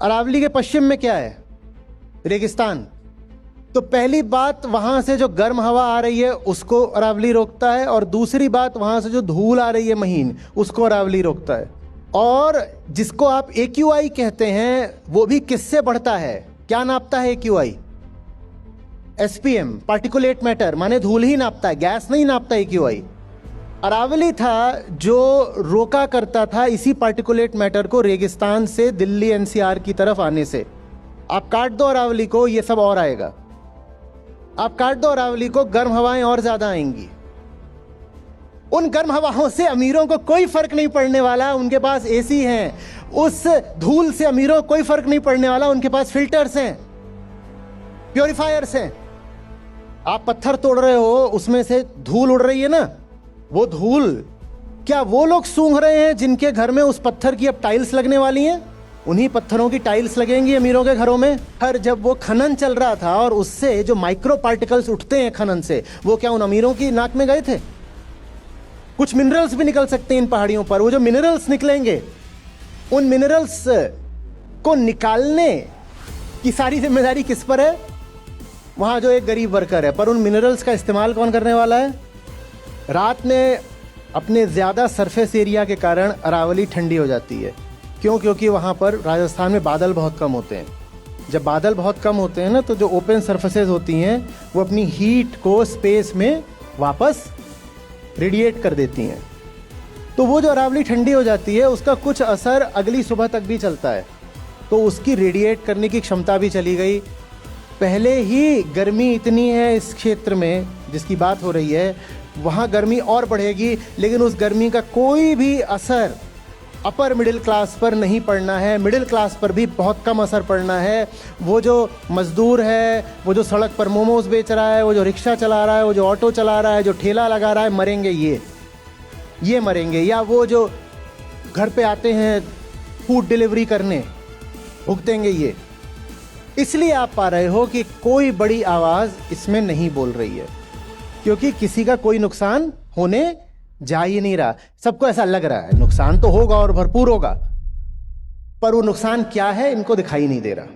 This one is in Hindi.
अरावली के पश्चिम में क्या है? रेगिस्तान। तो पहली बात, वहां से जो गर्म हवा आ रही है उसको अरावली रोकता है, और दूसरी बात, वहां से जो धूल आ रही है महीन, उसको अरावली रोकता है। और जिसको आप AQI कहते हैं, वो भी किससे बढ़ता है? क्या नापता है AQI? SPM, पार्टिकुलेट मैटर, माने धूल ही नापता है, गैस नहीं नापता AQI। अरावली था जो रोका करता था इसी पार्टिकुलेट मैटर को रेगिस्तान से दिल्ली NCR की तरफ आने से। आप काट दो अरावली को, ये सब और आएगा। आप काट दो अरावली को, गर्म हवाएं और ज्यादा आएंगी। उन गर्म हवाओं से अमीरों को कोई फर्क नहीं पड़ने वाला, उनके पास AC हैं। उस धूल से अमीरों को कोई फर्क नहीं पड़ने वाला, उनके पास फिल्टर्स हैं, प्योरीफायर्स हैं। आप पत्थर तोड़ रहे हो, उसमें से धूल उड़ रही है ना, वो धूल क्या वो लोग सूंघ रहे हैं जिनके घर में उस पत्थर की अब टाइल्स लगने वाली हैं? उन्हीं पत्थरों की टाइल्स लगेंगी अमीरों के घरों में। हर जब वो खनन चल रहा था और उससे जो माइक्रो पार्टिकल्स उठते हैं खनन से, वो क्या उन अमीरों की नाक में गए थे? कुछ मिनरल्स भी निकल सकते हैं इन पहाड़ियों पर। वो जो मिनरल्स निकलेंगे, उन मिनरल्स को निकालने की सारी जिम्मेदारी किस पर है? वहां जो एक गरीब वर्कर है। पर उन मिनरल्स का इस्तेमाल कौन करने वाला है? रात में अपने ज़्यादा सरफेस एरिया के कारण अरावली ठंडी हो जाती है। क्यों? क्योंकि वहाँ पर राजस्थान में बादल बहुत कम होते हैं। जब बादल बहुत कम होते हैं ना, तो जो ओपन सरफेसेस होती हैं वो अपनी हीट को स्पेस में वापस रेडिएट कर देती हैं। तो वो जो अरावली ठंडी हो जाती है, उसका कुछ असर अगली सुबह तक भी चलता है। तो उसकी रेडिएट करने की क्षमता भी चली गई। पहले ही गर्मी इतनी है इस क्षेत्र में जिसकी बात हो रही है, वहाँ गर्मी और बढ़ेगी, लेकिन उस गर्मी का कोई भी असर अपर मिडिल क्लास पर नहीं पड़ना है। मिडिल क्लास पर भी बहुत कम असर पड़ना है। वो जो मजदूर है, वो जो सड़क पर मोमोज बेच रहा है, वो जो रिक्शा चला रहा है, वो जो ऑटो चला रहा है, जो ठेला लगा रहा है, मरेंगे ये मरेंगे। या वो जो घर पे आते हैं फूड डिलीवरी करने, भुगतेंगे ये। इसलिए आप पा रहे हो कि कोई बड़ी आवाज़ इसमें नहीं बोल रही है, क्योंकि किसी का कोई नुकसान होने जा ही नहीं रहा। सबको ऐसा लग रहा है नुकसान तो होगा और भरपूर होगा, पर वो नुकसान क्या है इनको दिखाई नहीं दे रहा।